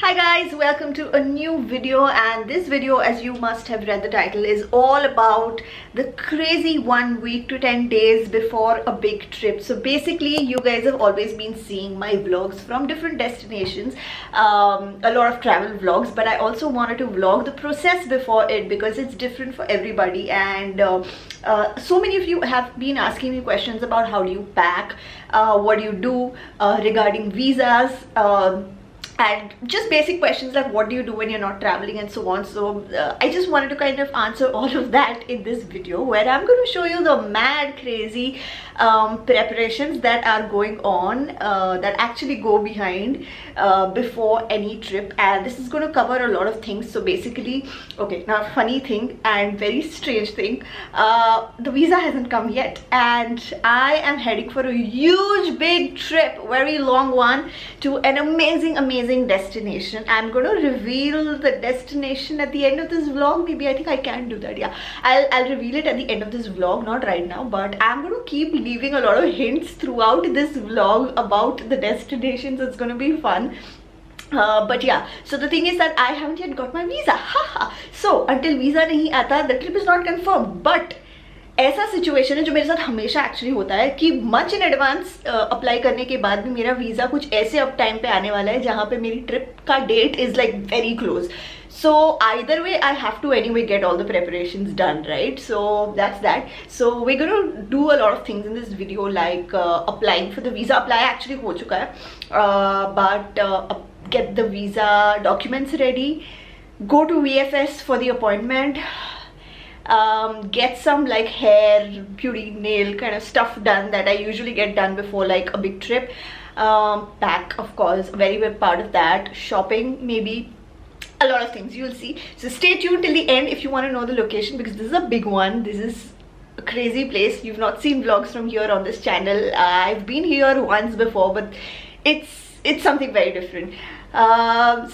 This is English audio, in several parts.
Hi guys, welcome to a new video, and this video, as you must have read the title, is all about the crazy 1 week to 10 days before a big trip. So basically you guys have always been seeing my vlogs from different destinations, a lot of travel vlogs, but I also wanted to vlog the process before it because it's different for everybody. And so many of you have been asking me questions about how do you pack, what do you do regarding visas, and just basic questions like what do you do when you're not traveling and so on. So I just wanted to kind of answer all of that in this video, where I'm going to show you the mad crazy preparations that are going on, that actually go behind before any trip. And this is going to cover a lot of things. So basically, okay, now funny thing and very strange thing, the visa hasn't come yet, and I am heading for a huge big trip, very long one, to an amazing destination. I'm going to reveal the destination at the end of this vlog. Maybe I think I can do that. Yeah, I'll reveal it at the end of this vlog, not right now, but I'm going to keep leaving a lot of hints throughout this vlog about the destinations. It's going to be fun. But yeah, so the thing is that I haven't yet got my visa. Haha. So until visa nahi aata, the trip is not confirmed. But ऐसा situation है जो मेरे साथ हमेशा actually होता है कि much in advance apply करने के बाद भी मेरा वीज़ा कुछ ऐसे अब टाइम पे आने वाला है जहाँ पे मेरी ट्रिप का that is like very close. So either way I have to anyway get all the preparations done, right? So that's that. So we're going to do a lot of things in this video, like applying for the visa. Apply actually हो चुका है, but get the visa documents ready, go to VFS for the appointment, get some like hair, beauty, nail kind of stuff done that I usually get done before like a big trip. Pack, of course, a very big part of that. Shopping, maybe. A lot of things you'll see. So stay tuned till the end if you want to know the location, because this is a big one. This is a crazy place. You've not seen vlogs from here on this channel. I've been here once before, but it's something very different.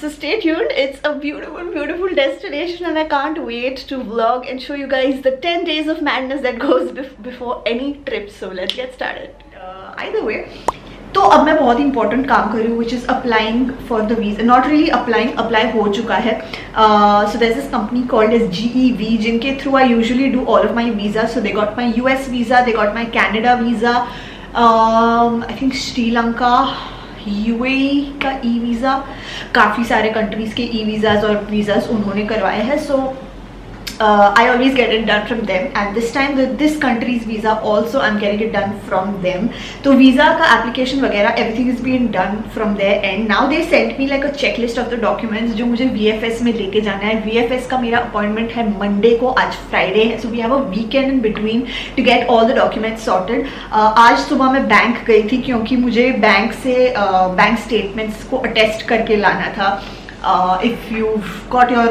So stay tuned. It's a beautiful destination, and I can't wait to vlog and show you guys the 10 days of madness that goes before any trip. So let's get started. Either way, तो अब मैं बहुत important काम कर रही हूँ, which is applying for the visa. Not really applying, apply हो चुका है. So there is this company called as GEV, जिनके through I usually do all of my visa. So they got my US visa, they got my Canada visa, I think Sri Lanka, UAE का visa, काफ़ी सारे countries के visas और visas उन्होंने करवाए हैं. सो I always get it done from them, and this time this country's visa also I'm getting it done from them. तो visa का application वगैरह everything is being done from their end. Now they sent me like a checklist of the documents जो मुझे VFS में लेके जाना है. VFS का मेरा appointment है Monday को, आज Friday है, so we have a weekend in between to get all the documents sorted. आज सुबह मैं बैंक गई थी क्योंकि मुझे बैंक से बैंक स्टेटमेंट्स को अटेस्ट करके लाना था. If you've got your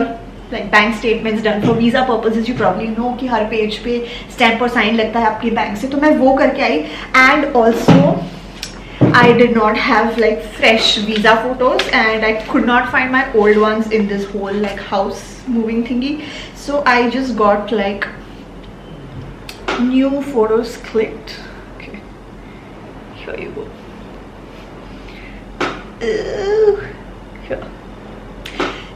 like bank statements done for visa purposes, you probably know कि हर पेज पे स्टैम्प और साइन लगता है आपके बैंक से, तो मैं वो करके आई. And also I did not have like fresh visa photos, and I could not find my old ones in this whole like house moving thingy. So I just got like new photos clicked. Okay, here you go. Here.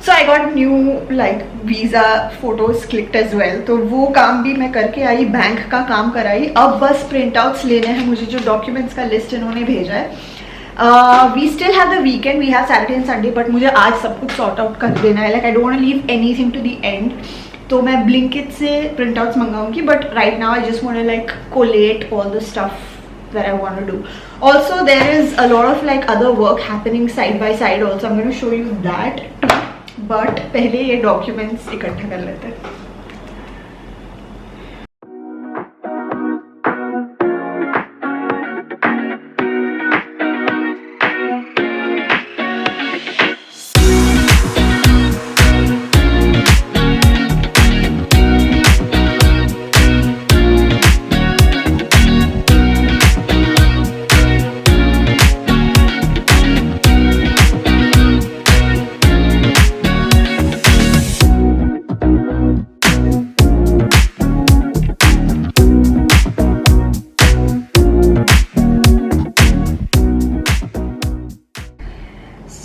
So I got new like visa photos clicked as well. तो वो काम भी मैं करके आई, bank का काम कराई. अब बस प्रिंट आउट्स लेने हैं मुझे, जो डॉक्यूमेंट्स का लिस्ट इन्होंने भेजा है. We still have the weekend, we have Saturday and Sunday, but मुझे आज सब कुछ सॉर्ट आउट कर देना है. Like I don't want to leave anything to the end. तो मैं ब्लिंकिट से प्रिंट आउट्स मंगाऊंगी, but right now I just want to like collate all the stuff that I want to do. Also there is a lot of like other work happening side by side also. I'm going to show you that too. But पहले ये documents इकट्ठा कर लेते हैं.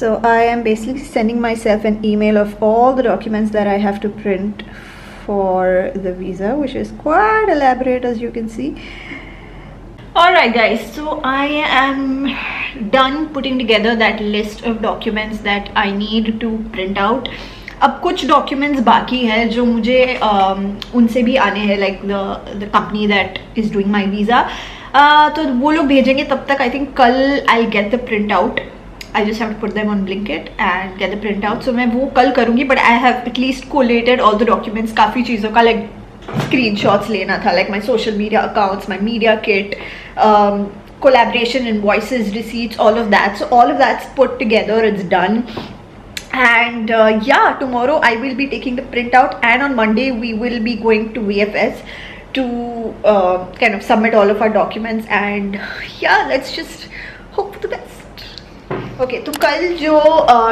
So I am basically sending myself an email of all the documents that I have to print for the visa, which is quite elaborate, as you can see. Alright guys, so I am done putting together that list of documents that I need to print out. अब कुछ documents बाकी हैं जो मुझे उनसे भी आने हैं, like the company that is doing my visa, तो वो लोग भेजेंगे. तब तक आई थिंक कल I get the print out. I just have to put them on Blinkit and get the print out. So मैं वो कल करूँगी, but I have at least collated all the documents. काफ़ी चीज़ों का लाइक screenshots लेना था, like my social media accounts, my media kit, collaboration invoices, receipts, all of that. So all of that's put together, it's done. And yeah, tomorrow I will be taking the printout, and on Monday we will be going to VFS to kind of submit all of our documents. And yeah, let's just hope for the best. Okay तो कल जो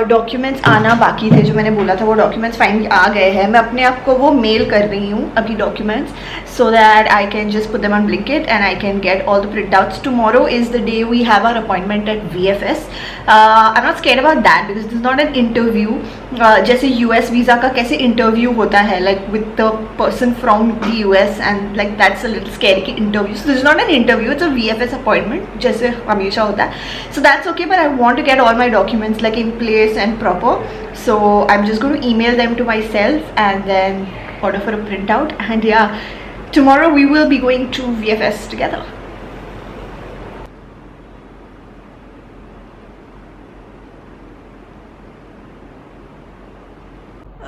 documents आना बाकी थे, जो मैंने बोला था, वो डॉक्यूमेंट्स फाइनली आ गए हैं. मैं अपने आप को वो मेल कर रही हूँ अभी documents, so that I can just put them on Blinkit and I can get all the printouts. Tomorrow is the day we have our appointment at VFS. I am not scared about that because this is not an interview. जैसे US visa का कैसे interview होता है, like with the person from the US, and like that's a little scary की interview. So this is not an interview, it's a VFS appointment जैसे हमेशा होता है. So that's okay, but I want to get all my documents like in place and proper, so I'm just going to email them to myself and then order for a printout. And yeah, tomorrow we will be going to VFS together.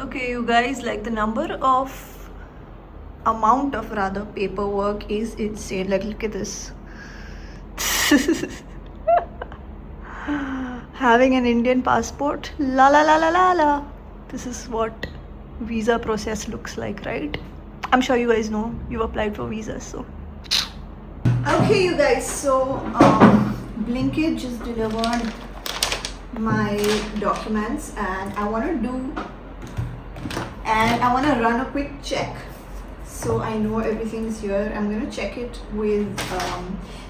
Okay you guys, like the amount of rather paperwork is insane. Like look at this. Having an Indian passport, la la la la la la. This is what visa process looks like, right? I'm sure you guys know, you've applied for visas, so. Okay you guys, so Blinkit just delivered my documents, and I want to run a quick check so I know everything's here. I'm going to check it with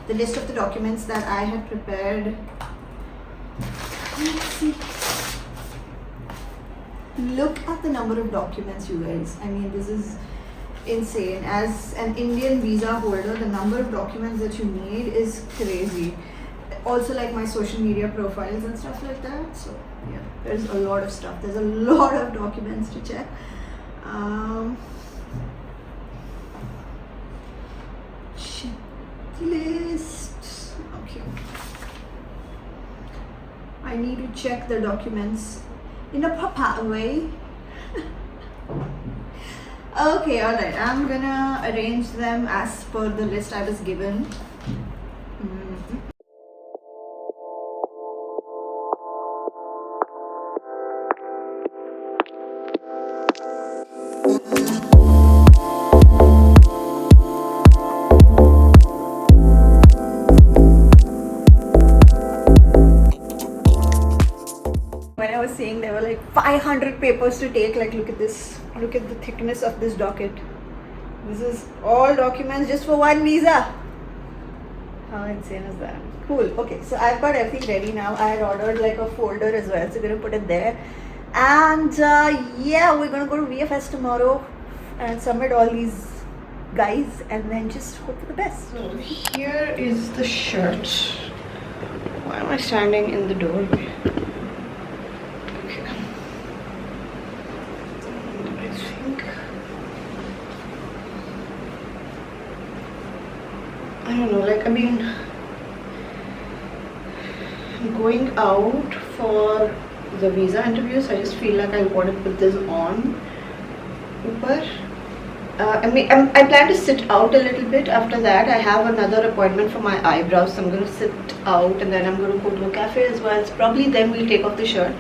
the list of the documents that I had prepared. Let's see. Look at the number of documents, you guys. I mean, this is insane. As an Indian visa holder, the number of documents that you need is crazy. Also, like my social media profiles and stuff like that. So yeah, there's a lot of stuff. There's a lot of documents to check. Checklist. Okay. I need to check the documents in a proper way. Okay, alright. I'm gonna arrange them as per the list I was given. When I was saying there were like 500 papers to take, like look at this, look at the thickness of this docket. This is all documents just for one visa. How insane is that? Cool. Okay, so I've got everything ready now. I had ordered like a folder as well, so we're gonna put it there. And yeah, we're gonna go to VFS tomorrow and submit all these guys and then just hope for the best. So here is the shirt. Why am I standing in the doorway? I don't know, like, I mean, going out for the visa interviews, I just feel like I want to put this on. But I plan to sit out a little bit after that. I have another appointment for my eyebrows, so I'm going to sit out and then I'm going to go to a cafe as well. So probably then we'll take off the shirt.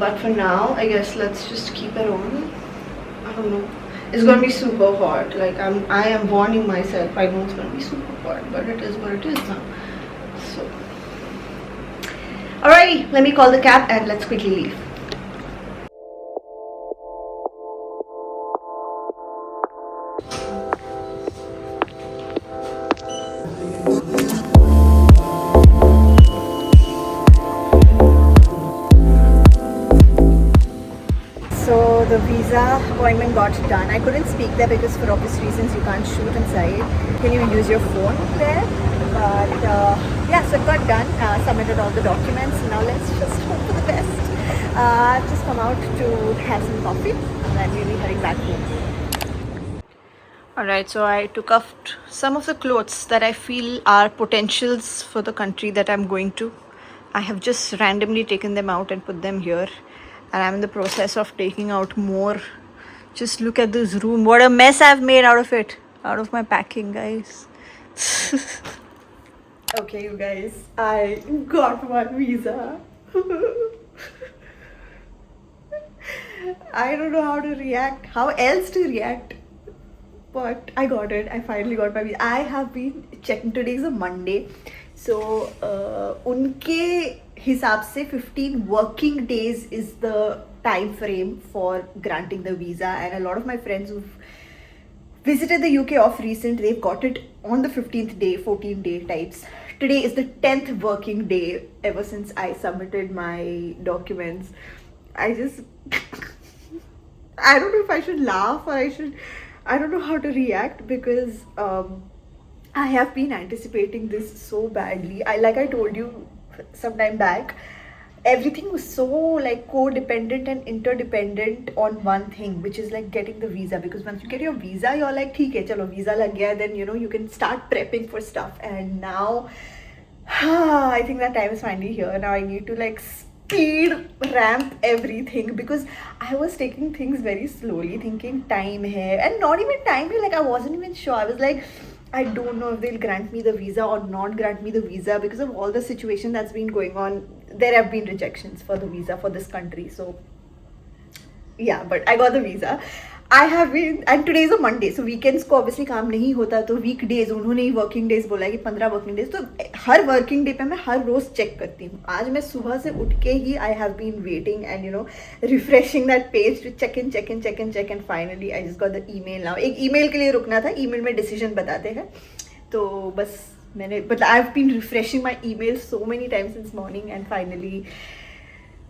But for now, I guess let's just keep it on. I don't know. It's going to be super hot. Like I am warning myself. I know it's going to be super hot, but it is what it is now. So, alrighty, let me call the cab and let's quickly leave. visa appointment got done. I couldn't speak there because for obvious reasons you can't shoot inside. Can you use your phone there? But yeah, so it got done. Submitted all the documents. Now let's just hope for the best. I've just come out to have some coffee and then we'll be heading back home. Alright, so I took off some of the clothes that I feel are potentials for the country that I'm going to. I have just randomly taken them out and put them here. And I'm in the process of taking out more. Just look at this room. What a mess I've made out of it. Out of my packing, guys. Okay, you guys. I got my visa. I don't know how to react. How else to react? But I got it. I finally got my visa. I have been checking. Today is a Monday. So, उनके हिसाब से 15 working days is the time frame for granting the visa, and a lot of my friends who've visited the UK of recent, they've got it on the 15th day, 14-day types. Today is the 10th working day ever since I submitted my documents. I just I don't know if I should laugh or I don't know how to react because I have been anticipating this so badly. Like I told you some time back, everything was so like codependent and interdependent on one thing, which is like getting the visa. Because once you get your visa, you're like, "ठीक है, चलो visa लग गया," then you know you can start prepping for stuff. And now, I think that time is finally here. Now I need to like speed ramp everything because I was taking things very slowly, thinking time hai, and not even time hai. Like I wasn't even sure. I was like, I don't know if they'll grant me the visa or not grant me the visa because of all the situation that's been going on. There have been rejections for the visa for this country. So yeah, but I got the visa. I have been, and today is a Monday, so weekends को obviously काम नहीं होता, तो weekdays उन्होंने ही working days बोला है कि 15 working days, तो हर working day पे मैं हर रोज check करती हूँ. आज मैं सुबह से उठ के ही I have been waiting and you know refreshing that page to check in, and finally I just got the email now. एक email के लिए रुकना था, email में decision बताते हैं, तो बस मैंने, but I've been refreshing my email so many times since morning, and finally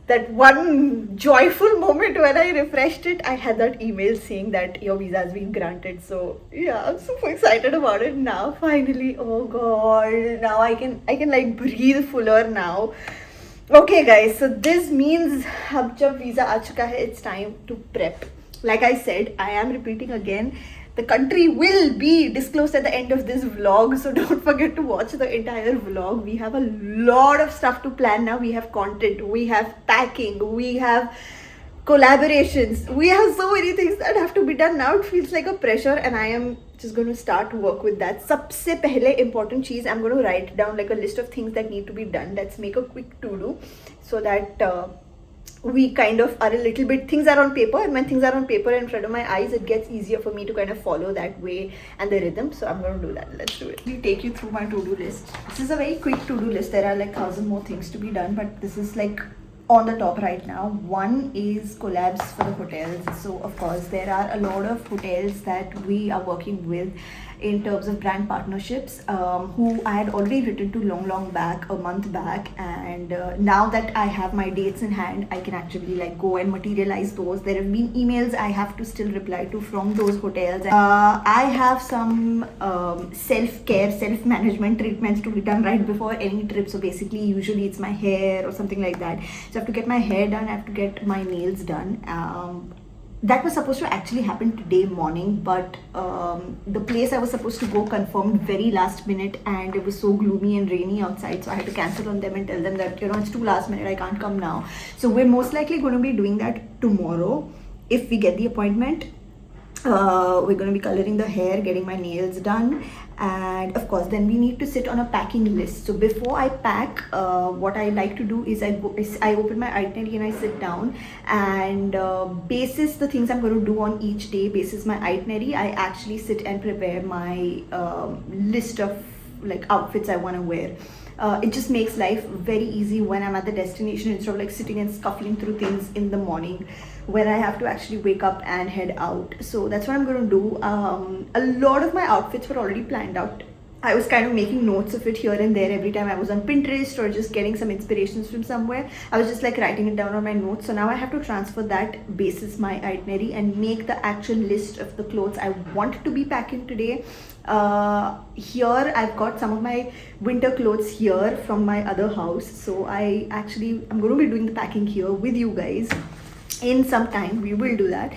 that one joyful moment when I refreshed it, I had that email saying that your visa has been granted. So yeah, I'm super excited about it now. Finally, oh god, now I can like breathe fuller now. Okay guys, so this means अब जब visa आ चुका है, it's time to prep. Like I said, I am repeating again. The country will be disclosed at the end of this vlog, so don't forget to watch the entire vlog. We have a lot of stuff to plan now. We have content, we have packing, we have collaborations, we have so many things that have to be done now. It feels like a pressure, and I am just going to start work with that. सबसे पहले important चीज, I'm going to write down like a list of things that need to be done. Let's make a quick to-do so that we kind of are a little bit, things are on paper, and when things are on paper in front of my eyes, it gets easier for me to kind of follow that way and the rhythm. So I'm going to do that. Let's do it. Let me take you through my to-do list. This is a very quick to-do list. There are like 1,000 more things to be done, but this is like on the top right now. One is collabs for the hotels. So of course there are a lot of hotels that we are working with in terms of brand partnerships, who I had already written to long back, a month back, and now that I have my dates in hand, I can actually like go and materialize those. There have been emails I have to still reply to from those hotels. I have some self-care, self-management treatments to be done right before any trip. So basically usually it's my hair or something like that. So I have to get my hair done, I have to get my nails done. That was supposed to actually happen today morning, but the place I was supposed to go confirmed very last minute, and it was so gloomy and rainy outside, so I had to cancel on them and tell them that, you know, it's too last minute, I can't come now. So we're most likely going to be doing that tomorrow if we get the appointment. We're going to be coloring the hair, getting my nails done, and of course then we need to sit on a packing list. So before I pack, what I like to do is I open my itinerary and I sit down, and basis the things I'm going to do on each day, basis my itinerary, I actually sit and prepare my list of like outfits I want to wear. It just makes life very easy when I'm at the destination, instead of like sitting and scuffling through things in the morning when I have to actually wake up and head out. So that's what I'm going to do. A lot of my outfits were already planned out I was kind of making notes of it here and there every time I was on Pinterest or just getting some inspirations from somewhere. I was just like writing it down on my notes. So now I have to transfer that basis my itinerary and make the actual list of the clothes I want to be packing today. Here I've got some of my winter clothes here from my other house. So I'm going to be doing the packing here with you guys in some time. We will do that.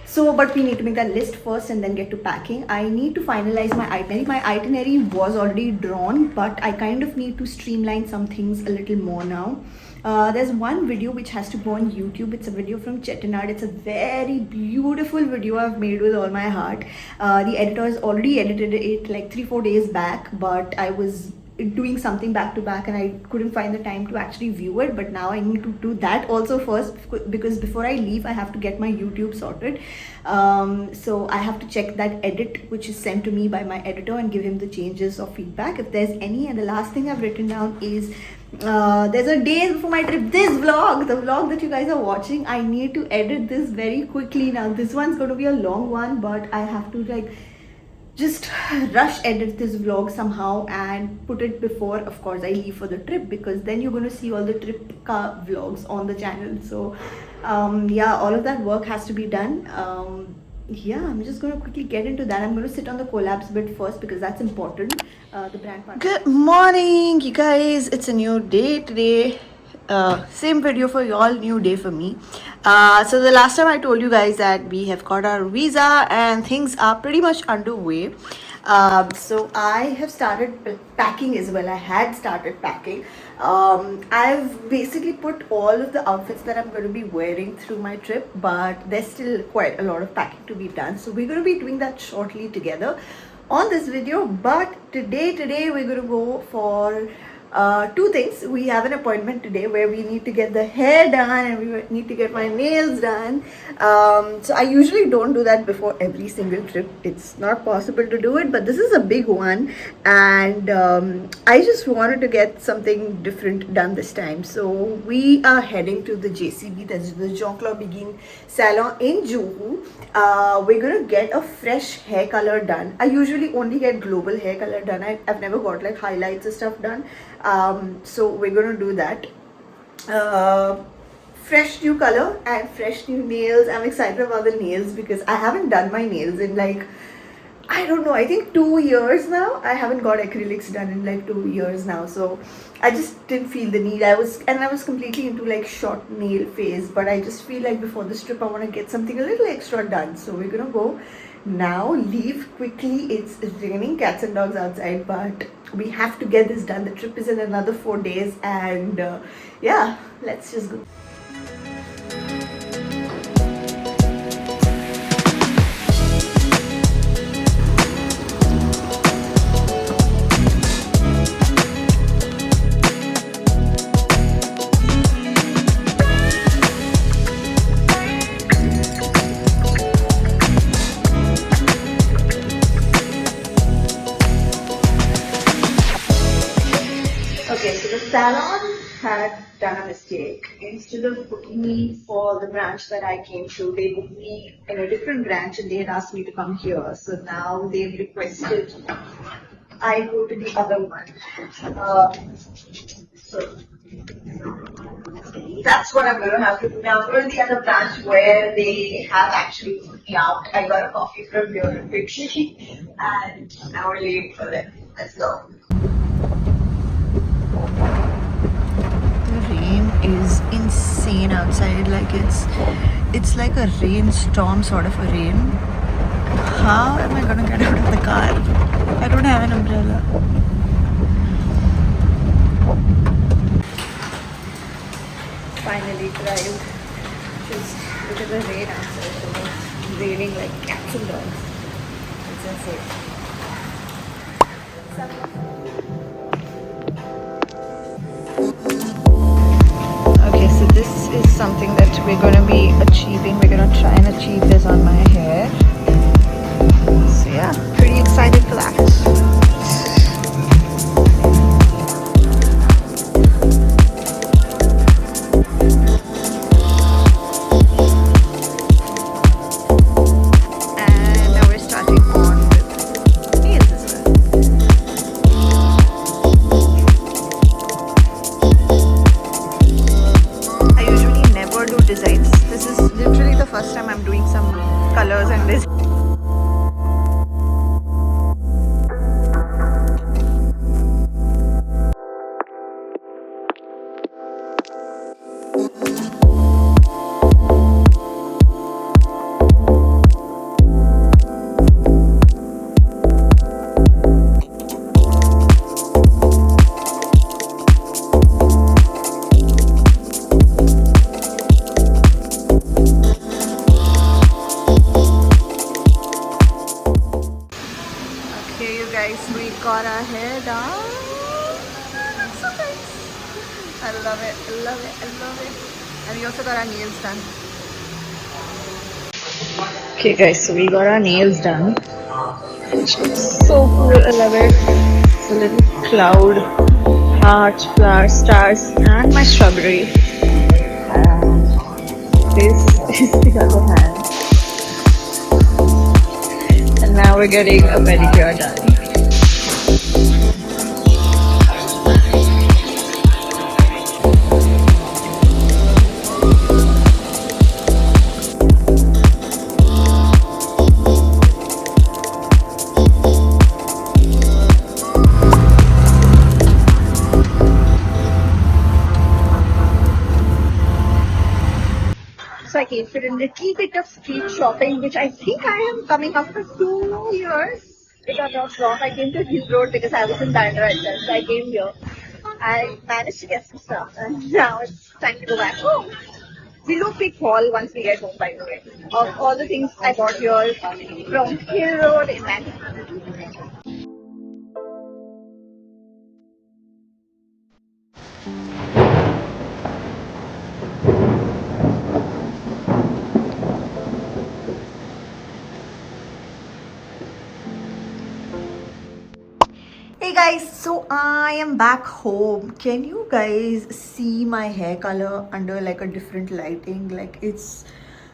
So, but we need to make that list first and then get to packing. I need to finalize my itinerary. My itinerary was already drawn, but I kind of need to streamline some things a little more now. There's one video which has to go on YouTube. It's a video from Chettinad. It's a very beautiful video I've made with all my heart. The editor has already edited it like 3-4 days back, but I was doing something back to back and I couldn't find the time to actually view it. But now I need to do that also first, because before I leave I have to get my YouTube sorted. So I have to check that edit which is sent to me by my editor and give him the changes or feedback if there's any. And the last thing I've written down is there's a day before my trip, the vlog that you guys are watching, I need to edit this very quickly. Now this one's going to be a long one, but I have to like just rush edit this vlog somehow and put it before, of course, I leave for the trip, because then you're going to see all the trip vlogs on the channel. So yeah, all of that work has to be done. Yeah, I'm just going to quickly get into that. I'm going to sit on the collabs bit first because that's important. The brand partner. Good morning, you guys. It's a new day today. Same video for y'all, new day for me. So the last time I told you guys that we have got our visa and things are pretty much underway. So I have started packing as well. I had started packing. I've basically put all of the outfits that I'm going to be wearing through my trip, but there's still quite a lot of packing to be done. So we're going to be doing that shortly together on this video. But today we're going to go for two things. We have an appointment today where we need to get the hair done and we need to get my nails done. So I usually don't do that before every single trip. It's not possible to do it, but this is a big one, and I just wanted to get something different done this time. So we are heading to the JCB, that's the Jean-Claude Begin salon in Juhu. We're gonna get a fresh hair color done. I usually only get global hair color done. I've never got like highlights and stuff done. So we're gonna do that. Fresh new color and fresh new nails. I'm excited about the nails because I haven't done my nails in like, I don't know, I think 2 years now. I haven't got acrylics done in like 2 years now. So I just didn't feel the need. I was completely into like short nail phase, but I just feel like before this trip I want to get something a little extra done. So we're gonna go now, leave quickly. It's raining cats and dogs outside, but we have to get this done. The trip is in another 4 days, and yeah, let's just go. Okay, so the salon had done a mistake. Instead of booking me for the branch that I came to, they booked me in a different branch and they had asked me to come here. So now they've requested I go to the other one. So that's what I'm going to have to do now. Go to the other branch where they have actually put me out. I got a coffee from here quickly and now we're leaving for them. Let's go. The rain is insane outside. Like it's like a rainstorm sort of a rain. How am I gonna get out of the car? I don't have an umbrella. Finally arrived. Just look at the rain outside. It's raining like cats and dogs. It's insane. Okay, so this is something that we're going to be achieving. We're going to try and achieve this on my hair. So yeah, pretty excited for that. And now we're starting on with nails as well. colors in this. Okay, you guys, we got our hair done. So nice. I love it. I love it. I love it. And we also got our nails done. Okay, guys, so we got our nails done. Which looks so cool. I love it. It's a little cloud, heart, flowers, stars, and my strawberry. And this is the other hand. And now we're getting a pedicure done. So I came for a little bit of street shopping, which I think I am coming after 2 years. If I'm not wrong, I came to Hill Road because I was in Bandra itself. So I came here. I managed to get some stuff, and now it's time to go back home. We'll do a big haul once we get home, by the way, of all the things I bought here from Hill Road in Bandra. Hey guys, so I am back home. Can you guys see my hair color under like a different lighting? Like, it's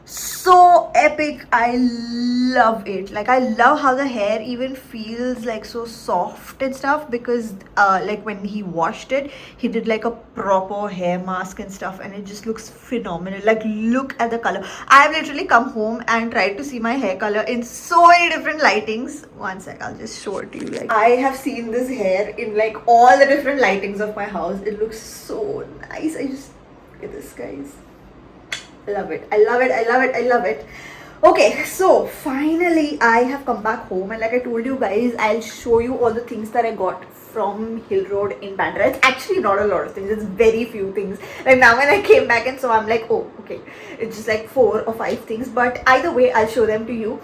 so epic. I love it. Like, I love how the hair even feels like so soft and stuff, because like when he washed it, he did like a proper hair mask and stuff, and it just looks phenomenal. Like, look at the color. I have literally come home and tried to see my hair color in so many different lightings. One sec, I'll just show it to you. Like, I have seen this hair in like all the different lightings of my house. It looks so nice. I just look at this, guys. I love it. I love it. I love it. I love it. Okay, so finally I have come back home, and like I told you guys, I'll show you all the things that I got from Hill Road in Bandra. It's actually not a lot of things. It's very few things. Like, now when I came back, and so I'm like, oh, okay, it's just like 4 or 5 things. But either way, I'll show them to you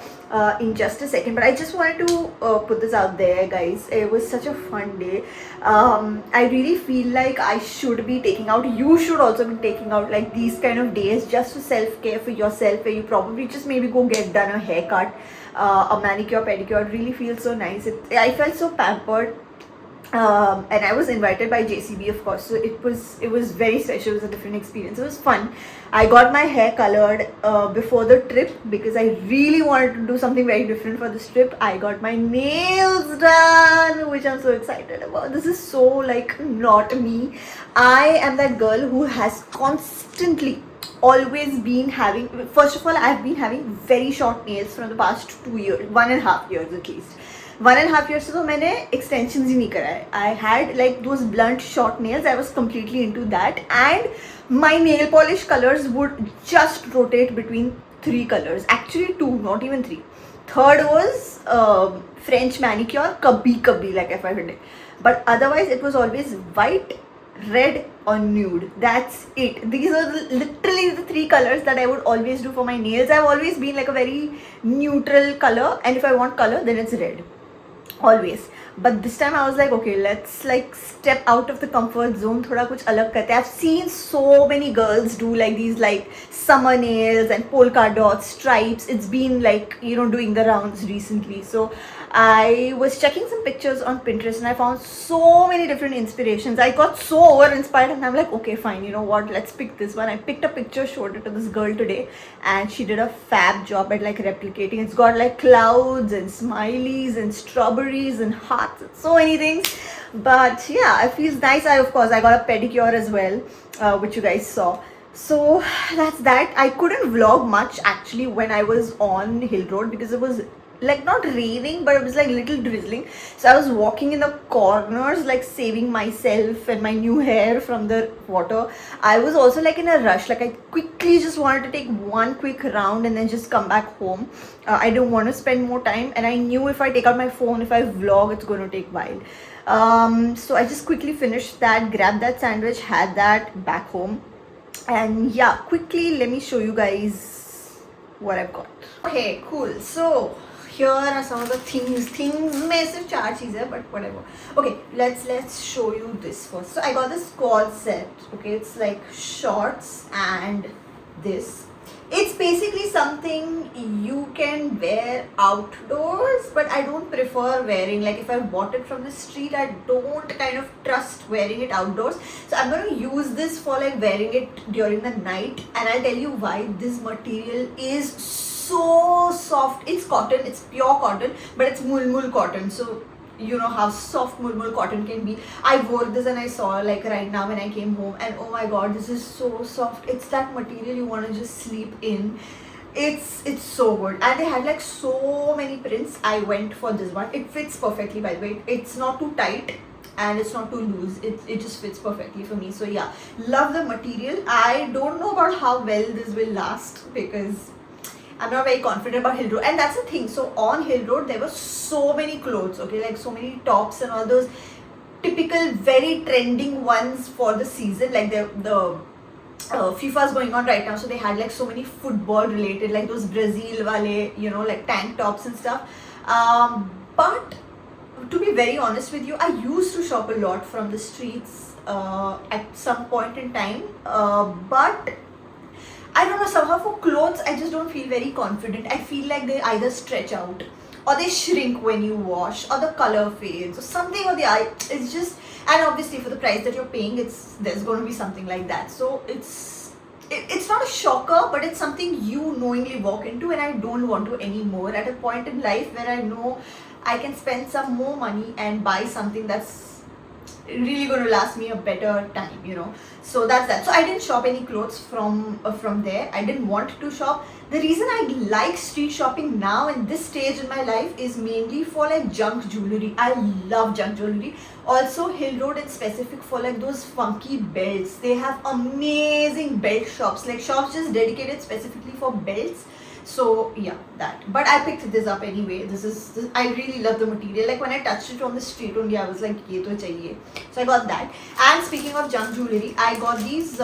in just a second. But I just wanted to put this out there, guys. It was such a fun day. I really feel like I should be taking out, you should also be taking out like these kind of days just for self-care for yourself, where you probably just maybe go get done a haircut, a manicure, pedicure. It really feels so nice. I felt so pampered. And I was invited by JCB, of course, so it was very special. It was a different experience. It was fun. I got my hair colored before the trip because I really wanted to do something very different for this trip. I got my nails done, which I'm so excited about. This is so like not me. I am that girl who has constantly always been having, first of all, I've been having very short nails from the past 2 years, 1.5 years at least. 1.5 years से तो मैंने extensions ही नहीं करा है. I had like those blunt short nails. I was completely into that, and my nail polish colors would just rotate between 3 colors. Actually 2, not even 3. Third was French manicure, kabhi like if I did, but otherwise it was always white, red or nude. That's it. These are literally the 3 colors that I would always do for my nails. I've always been like a very neutral color, and if I want color, then it's red. Always. But this time I was like, okay, let's like step out of the comfort zone, thoda kuch alag karte. I've seen so many girls do like these like summer nails and polka dots, stripes. It's been like, you know, doing the rounds recently. So I was checking some pictures on Pinterest, and I found so many different inspirations. I got so over inspired, and I'm like, okay, fine, you know what, let's pick this one. I picked a picture, showed it to this girl today, and she did a fab job at like replicating. It's got like clouds and smileys and strawberries and hearts and so many things. But yeah, it feels nice. I of course I got a pedicure as well, which you guys saw. So that's that. I couldn't vlog much actually when I was on Hill Road because it was like not raining, but it was like little drizzling. So I was walking in the corners, like saving myself and my new hair from the water. I was also like in a rush, like I quickly just wanted to take one quick round and then just come back home. I didn't want to spend more time, and I knew if I take out my phone, if I vlog, it's going to take a while. So I just quickly finished that, grabbed that sandwich, had that back home, and yeah, quickly let me show you guys what I've got. Okay, cool. So here are some of the things massive चार चीज़ें, but whatever. Okay, let's show you this first. So I got this quad set. Okay, it's like shorts and this. It's basically something you can wear outdoors, but I don't prefer wearing, like if I bought it from the street, I don't kind of trust wearing it outdoors. So I'm going to use this for like wearing it during the night, and I'll tell you why. This material is so soft. It's cotton, it's pure cotton, but it's mulmul cotton. So you know how soft mulmul cotton can be. I wore this and I saw like right now when I came home, and oh my god, this is so soft. It's that material you want to just sleep in. It's so good, and they had like so many prints. I went for this one. It fits perfectly, by the way. It's not too tight and it's not too loose. It just fits perfectly for me. So yeah, love the material. I don't know about how well this will last because I'm not very confident about Hill Road, and that's the thing. So on Hill Road there were so many clothes, okay, like so many tops and all those typical very trending ones for the season. Like the FIFA's going on right now, so they had like so many football related, like those Brazil wale, you know, like tank tops and stuff. But to be very honest with you, I used to shop a lot from the streets at some point in time, but I don't know, somehow for clothes, I just don't feel very confident. I feel like they either stretch out or they shrink when you wash, or the color fades or something, or the eye. It's just, and obviously for the price that you're paying, there's going to be something like that. So it's not a shocker, but it's something you knowingly walk into, and I don't want to anymore at a point in life where I know I can spend some more money and buy something that's really going to last me a better time, you know. So that's that. So I didn't shop any clothes from there. I didn't want to shop. The reason I like street shopping now in this stage in my life is mainly for like junk jewelry. I love junk jewelry. Also Hill Road in specific for like those funky belts. They have amazing belt shops, like shops just dedicated specifically for belts. So yeah, that. But I picked this up anyway. This I really love the material. Like when I touched it on the street only, I was like, ye to chahiye. So I got that. And speaking of junk jewelry, I got these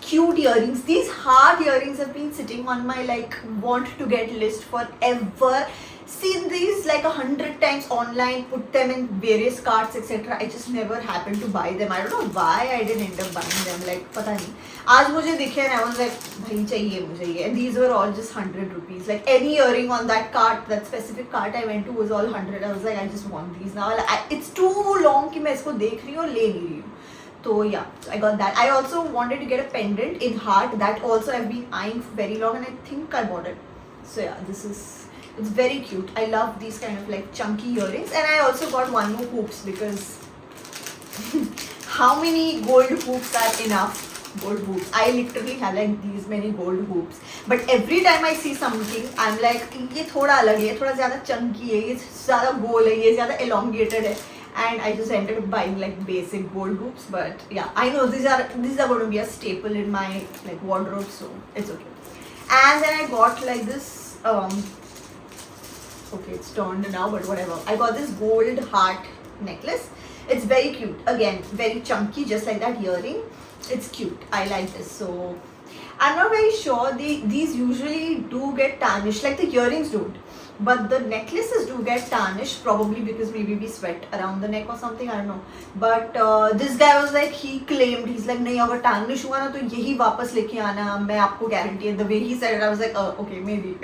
cute earrings. These heart earrings have been sitting on my like want to get list forever. Seen these like 100 times online, put them in various carts, etc. I just never happened to buy them. I don't know why I didn't end up buying them. Like पता नहीं. आज मुझे दिखे and I was like, भाई चाहिए मुझे ये. And these were all just 100 rupees. Like any earring on that cart, that specific cart I went to was all 100. I was like, I just want these now. It's too long कि मैं इसको देख रही हूँ और ले नहीं रही हूँ. So yeah, so I got that. I also wanted to get a pendant in heart. That also I've been eyeing for very long, and I think I bought it. So yeah, it's very cute. I love these kind of like chunky earrings, and I also got one more hoops because how many gold hoops are enough? Gold hoops. I literally have like these many gold hoops. But every time I see something, I'm like, ये थोड़ा अलग है, थोड़ा ज़्यादा chunky है, ये ज़्यादा गोल है, ये ज़्यादा elongated है. And I just ended up buying like basic gold hoops. But yeah, I know these are going to be a staple in my like wardrobe, so it's okay. And then I got like this okay, it's turned now, but whatever. I got this gold heart necklace. It's very cute. Again, very chunky, just like that earring. It's cute. I like this. So I'm not very sure. These usually do get tarnished, like the earrings don't. But the necklaces do get tarnished, probably because maybe we sweat around the neck or something, I don't know. But this guy was like, he claimed, he's like, नहीं अगर tarnish हुआ ना तो यही वापस लेके आना, मैं आपको guarantee है. The way he said it, I was like, oh, okay, maybe.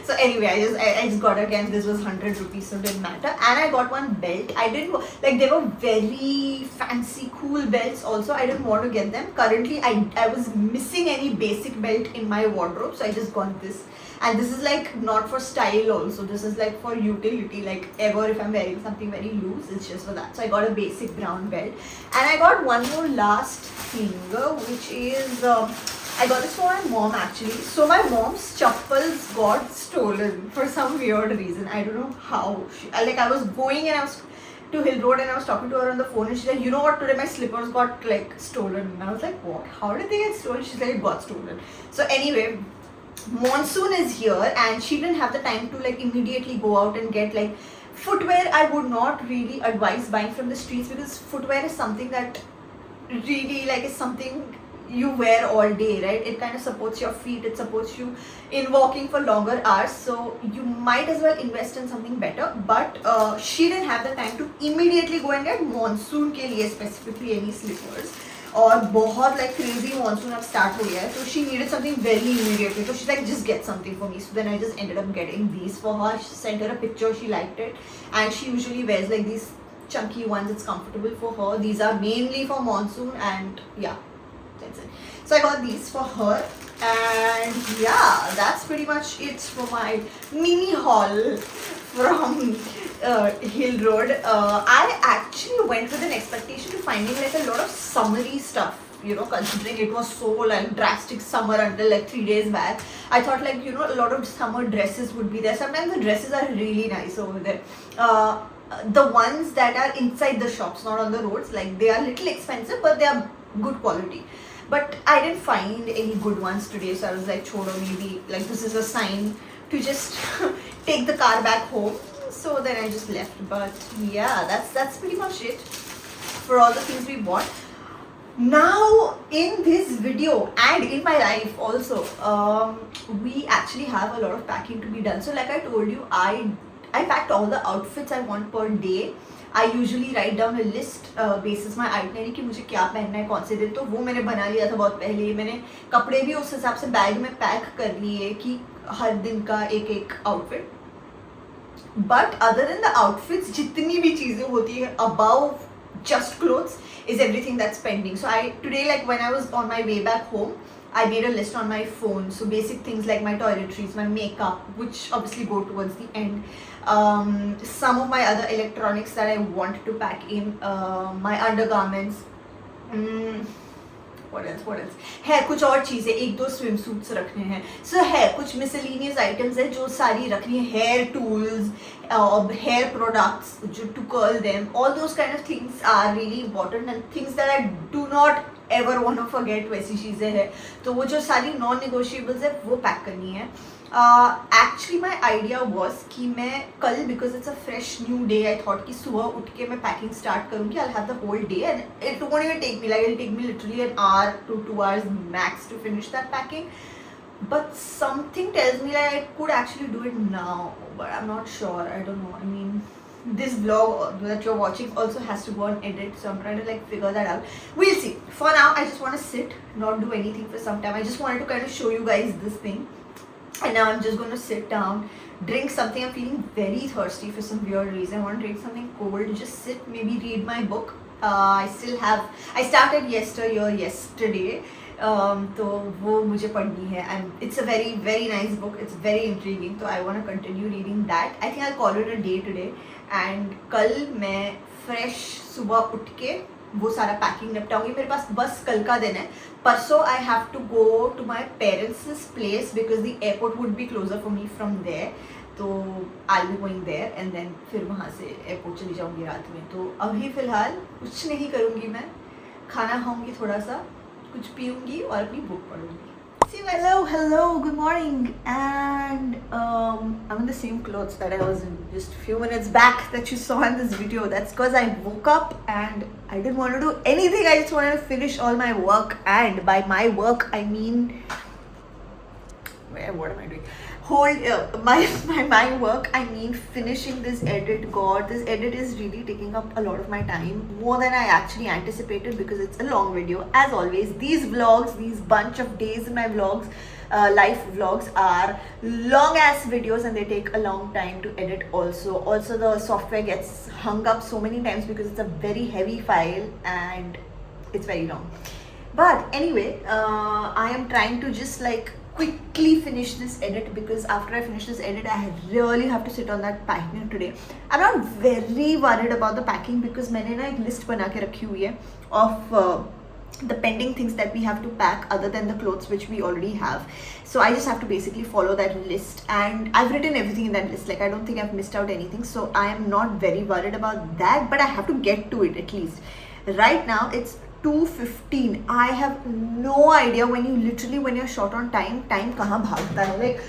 So anyway, I just got it again. This was 100 rupees, so it didn't matter. And I got one belt. I didn't, like they were very fancy, cool belts also. I didn't want to get them. Currently, I was missing any basic belt in my wardrobe, so I just got this. And this is like not for style also, this is like for utility, like ever if I'm wearing something very loose, it's just for that. So I got a basic brown belt, and I got one more last thing, which is I got this for my mom actually. So my mom's chappals got stolen for some weird reason. I don't know how. I was going and I was to Hill Road and I was talking to her on the phone and she's like, you know what, today my slippers got like stolen. And I was like, what? How did they get stolen? She's like, it got stolen. So anyway, monsoon is here and she didn't have the time to like immediately go out and get like footwear. I would not really advise buying from the streets because footwear is something that really like is something you wear all day, right? It kind of supports your feet, it supports you in walking for longer hours, so you might as well invest in something better. But she didn't have the time to immediately go and get monsoon के लिए specifically any slippers. और बहुत like crazy monsoon अब start हो गया है, so she needed something very immediately. So she's like, just get something for me. So then I just ended up getting these for her. She sent her a picture, she liked it, and she usually wears like these chunky ones. It's comfortable for her. These are mainly for monsoon, and yeah, that's it. So I got these for her, and yeah, that's pretty much it for my mini haul from Hill Road. I actually went with an expectation to finding like a lot of summery stuff, you know, considering it was so like drastic summer until like 3 days back. I thought like, you know, a lot of summer dresses would be there. Sometimes the dresses are really nice over there. The ones that are inside the shops, not on the roads, like they are little expensive but they are good quality. But I didn't find any good ones today, so I was like, chodo, maybe like this is a sign to just take the car back home. So then I just left. But yeah, that's pretty much it for all the things we bought. Now in this video and in my life also, we actually have a lot of packing to be done. So like I told you, I packed all the outfits I want per day. I usually write down a list basis my itinerary कि मुझे क्या पहनना है कौन से दिन, तो वो मैंने बना लिया था बहुत पहले ही. मैंने कपड़े भी उस हिसाब से बैग में पैक कर लिए कि हर दिन का एक एक outfit. But other than the outfits, जितनी भी चीज़ें होती है above just clothes is everything that's pending. So today, like when I was on my way back home, I made a list on my phone. So basic things like my toiletries, my makeup, which obviously go towards the end. Some of my other electronics that I want to pack in, my undergarments. What else? है कुछ और चीज़ें, एक दो swim suits रखने हैं. So है कुछ miscellaneous items है जो सारी रखनी है. Hair tools, hair products to curl them. All those kind of things are really important and things that I do not ever want to forget. वैसी चीज़ें हैं, तो वो जो सारी non-negotiables है वो पैक करनी है. Actually my idea was कि मैं कल, because it's a fresh new day, I thought कि सुबह उठ के मैं packing start करूँगी. I'll have the whole day and it won't even take me, like it'll take me literally an hour to 2 hours max to finish that packing. But something tells me like I could actually do it now, but I'm not sure. I don't know. I mean, this vlog that you're watching also has to go on edit, so I'm trying to like figure that out. We'll see. For now, I just want to sit, not do anything for some time. I just wanted to kind of show you guys this thing. And now I'm just going to sit down, drink something. I'm feeling very thirsty for some weird reason. I want to drink something cold, just sit, maybe read my book. I started yesterday. तो वो मुझे पढ़नी है and it's a very very nice book. It's very intriguing, so I want to continue reading that. I think I'll call it a day today. And कल मैं fresh सुबह उठ के वो सारा पैकिंग निपटाऊंगी. मेरे पास बस कल का दिन है. परसों I have to go to my parents' place because the airport would be closer for me from there. तो I'll be going there and then फिर वहाँ से एयरपोर्ट चली जाऊँगी रात में. तो अभी फ़िलहाल कुछ नहीं करूँगी मैं. खाना खाऊँगी थोड़ा सा, कुछ पीऊँगी और अपनी book पढ़ूँगी. See, hello, good morning. And I'm in the same clothes that I was in just a few minutes back that you saw in this video. That's because I woke up and I didn't want to do anything. I just wanted to finish all my work. And by my work, I mean, what am I doing? My work, I mean finishing this edit. God, this edit is really taking up a lot of my time, more than I actually anticipated, because it's a long video. As always, these vlogs, these bunch of days in my vlogs, life vlogs, are long ass videos and they take a long time to edit. Also the software gets hung up so many times because it's a very heavy file and it's very long. But anyway, I am trying to just like quickly finish this edit, because after I finish this edit, I really have to sit on that packing today. I'm not very worried about the packing because मैंने ना एक list बना के रखी हुई है of the pending things that we have to pack other than the clothes which we already have. So I just have to basically follow that list, and I've written everything in that list. Like, I don't think I've missed out anything, so I am not very worried about that, but I have to get to it at least. Right now it's 2:15. I have no idea, when you're short on time kahan bhagta hai. Like,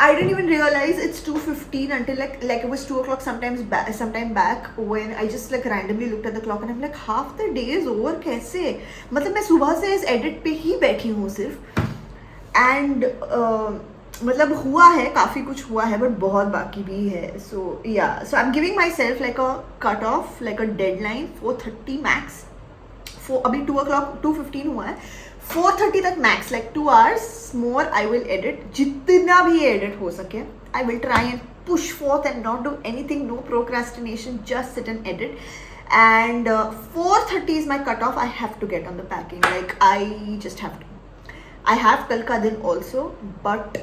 I didn't even realize it's 2:15 until like it was 2 o'clock sometime back, when I just like randomly looked at the clock and I'm like, half the day is over. कैसे? मतलब मैं सुबह से इस edit पे ही बैठी हूँ सिर्फ, and मतलब हुआ है, काफ़ी कुछ हुआ है, but बहुत बाकी भी है. So yeah, so I'm giving myself like a cut off, like a deadline, 4:30 max. अभी 2 o'clock 2:15 हुआ है, 4:30 तक max, like 2 hours more I will edit, जितना भी edit हो सके. I will try and push forth and not do anything, no procrastination, just sit and edit. And 4:30 is my cutoff. I have to get on the packing, like I just have to. I have kal ka din also, but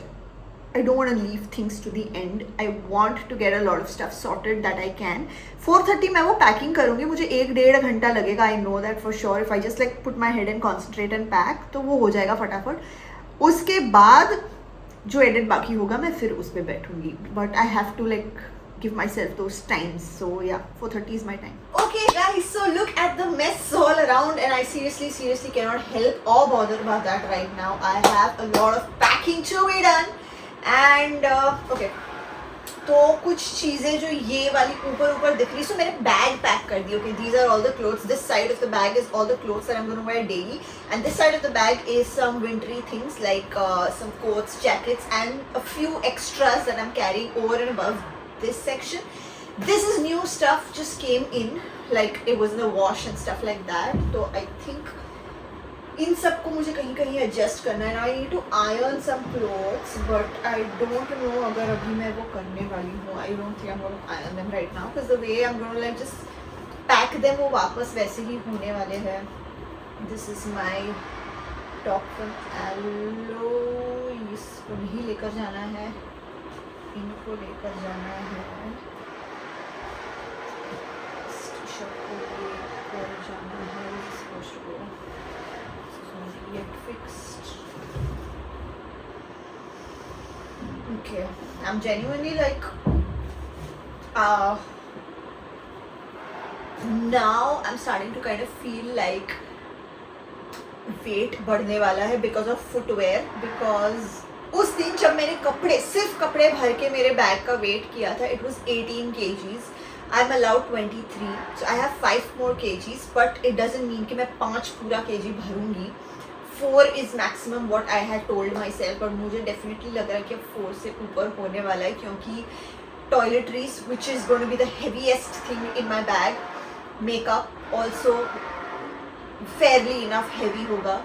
I don't want to leave things to the end. I want to get a lot of stuff sorted that I can. 4:30 मैं वो packing करूँगी, मुझे 1-1.5 घंटा लगेगा. I know that for sure. If I just like put my head and concentrate and pack, तो वो हो जाएगा फटाफट. उसके बाद जो edit बाकी होगा मैं फिर उस पे बैठूँगी. But I have to like give myself those times. So yeah, 4:30 is my time. Okay guys, so look at the mess all around, and I seriously cannot help or bother about that right now. I have a lot of packing to be done. And okay, तो कुछ चीज़ें जो ये वाली ऊपर दिख रही, सो मैंने बैग पैक कर दी. Okay, these are all the clothes. This side of the bag is all the clothes that I am gonna wear daily, and this side of the bag is some wintery things like some coats, jackets and a few extras that I am carrying over and above this section. This is new stuff, just came in, like it was in the wash and stuff like that. So I think इन सबको मुझे कहीं adjust करना है. I need to iron some clothes, but I don't know अगर अभी मैं वो करने वाली हूँ. I don't think I am going to iron them right now, because the way I am going to like just pack them, वो वापस वैसे ही होने वाले हैं. This is my top from Alo. इसको नहीं लेकर जाना है, इनको लेकर जाना है, टी-शर्ट को लेकर जाना है. Get fixed. Okay, I'm genuinely like now I'm starting to kind of feel like weight बढ़ने वाला है because of footwear. Because उस दिन जब मैंने सिर्फ कपड़े भर के मेरे बैग का वेट किया था, it was 18 kgs. I'm allowed 23, so I have 5 more kgs, but it doesn't mean कि मैं 5 पूरा kg भरूंगी. 4 is maximum what I had told myself, और मुझे definitely लग रहा है कि 4 से ऊपर होने वाला है, क्योंकि toiletries, which is going to be the heaviest thing in my bag, makeup also fairly enough heavy होगा.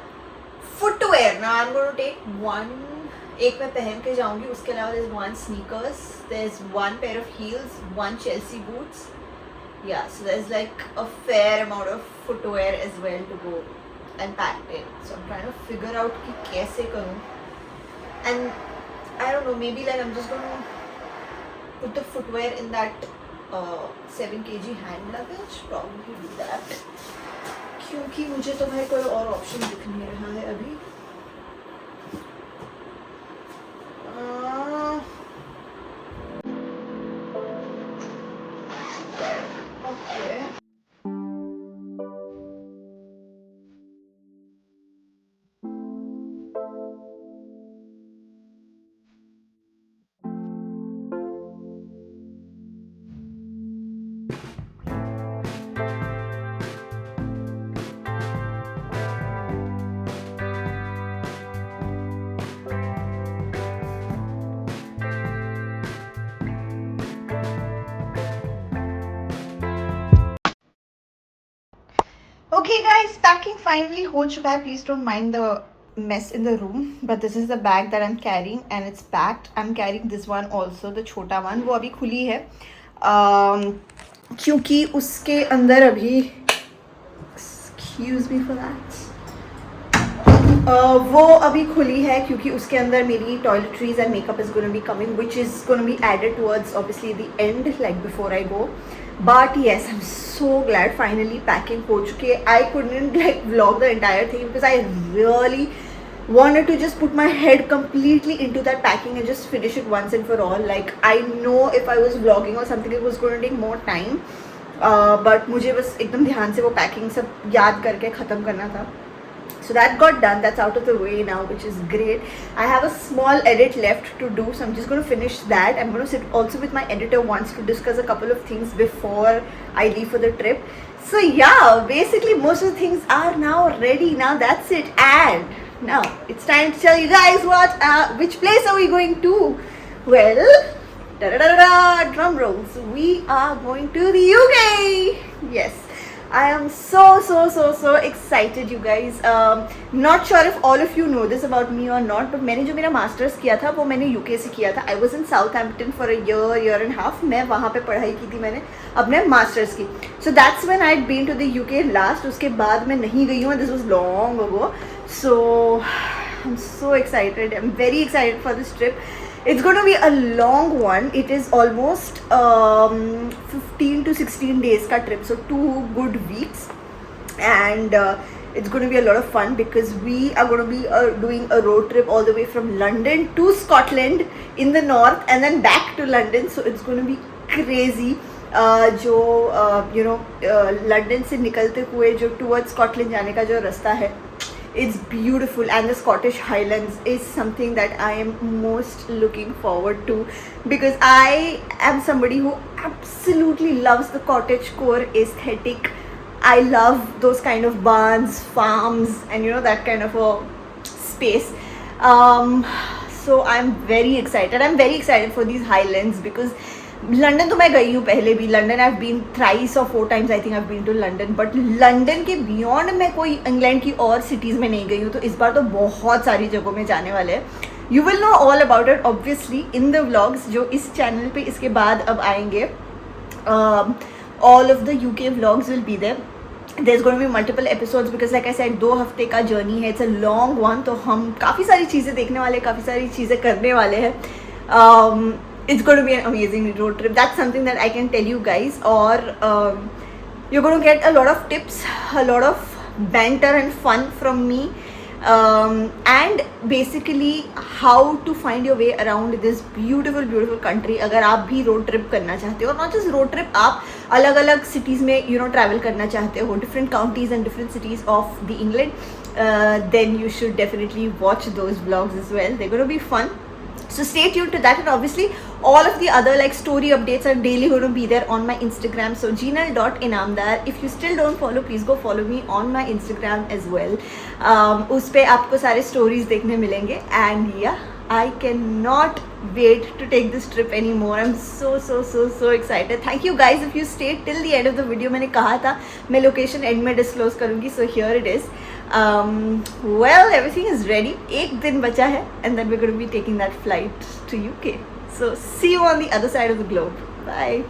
Footwear, now I'm going to take one, एक मैं पहन के जाऊँगी, उसके अलावा there's 1 sneakers, there's 1 pair of heels, 1 Chelsea boots. Yeah, so there's like a fair amount of footwear as well to go and packed in. So I'm trying to figure out कि कैसे करूँ. And I don't know, maybe like I'm just going to put the footwear in that 7 kg hand luggage. Probably do that. क्योंकि मुझे तो भाई कोई और option दिख नहीं रहा है अभी. Okay. Okay guys, packing finally हो चुका है. Please don't mind the mess in the room, but this is the bag that I'm carrying and it's packed. I'm carrying this one also, the छोटा one. वो अभी खुली है क्योंकि उसके अंदर अभी, excuse me for that, वो अभी खुली है क्योंकि उसके अंदर मेरी toiletries and makeup is going to be coming, which is going to be added towards obviously the end, like before I go. But yes, I'm so glad finally packing हो चुकी है. I couldn't like vlog the entire thing because I really wanted to just put my head completely into that packing and just finish it once and for all. Like I know if I was vlogging or something it was going to take more time, but मुझे बस एकदम ध्यान से वो packing सब याद करके ख़त्म करना था. So that got done, that's out of the way now, which is great. I have a small edit left to do, so I'm just going to finish that. I'm going to sit also with my editor once to discuss a couple of things before I leave for the trip. So yeah, basically most of the things are now ready. Now that's it, and now it's time to tell you guys which place are we going to. Well, drum rolls, we are going to the UK. Yes, I am so excited, you guys. Not sure if all of you know this about me or not, but मैंने जो मेरा masters किया था वो मैंने UK से किया था. I was in Southampton for a year and a half. मैं वहाँ पे पढ़ाई की थी मैंने अपने मास्टर्स की. So that's when I had been to the UK last. उसके बाद मैं नहीं गई हूँ. This was long ago. So I'm so excited. I'm very excited for this trip. It's going to be a long one. It is almost 15 to 16 days ka trip, so 2 good weeks, and it's going to be a lot of fun because we are going to be doing a road trip all the way from London to Scotland in the north and then back to London. So it's going to be crazy. जो London से निकलते हुए जो towards Scotland जाने का जो रास्ता है, it's beautiful, and the Scottish Highlands is something that I am most looking forward to because I am somebody who absolutely loves the cottagecore aesthetic. I love those kind of barns, farms, and that kind of a space. So I'm very excited. I'm very excited for these Highlands because London तो मैं गई हूँ पहले भी. London I have been thrice और 4 times I think I have been to London, but London के beyond मैं कोई इंग्लैंड की और सिटीज़ में नहीं गई हूँ. तो इस बार तो बहुत सारी जगहों में जाने वाले हैं. You will know all about it obviously in the vlogs जो इस चैनल पे इसके बाद अब आएंगे. All of the UK vlogs will be there. There's going to be multiple episodes because like I said 2 हफ्ते का जर्नी है. It's a long one. तो हम काफ़ी सारी चीज़ें देखने वाले, काफ़ी सारी चीज़ें करने वाले हैं. It's going to be an amazing road trip. That's something that I can tell you guys. Or you're going to get a lot of tips, a lot of banter and fun from me, and basically how to find your way around this beautiful country. अगर आप भी road trip करना चाहते हो, not just road trip, आप अलग अलग cities में travel करना चाहते हो, different counties and different cities of the England, then you should definitely watch those vlogs as well. They're going to be fun. So stay tuned to that, and obviously all of the other like story updates are daily going to be there on my Instagram. So jinal.inamdar. If you still don't follow, please go follow me on my Instagram as well. उस पे आपको सारे stories देखने मिलेंगे. And yeah, I cannot wait to take this trip anymore. I'm so excited. Thank you guys if you stayed till the end of the video. मैंने कहा था मैं location end में disclose करूँगी. So here it is. Well, everything is ready. एक दिन बचा है, and then we're going to be taking that flight to UK. So see you on the other side of the globe. Bye.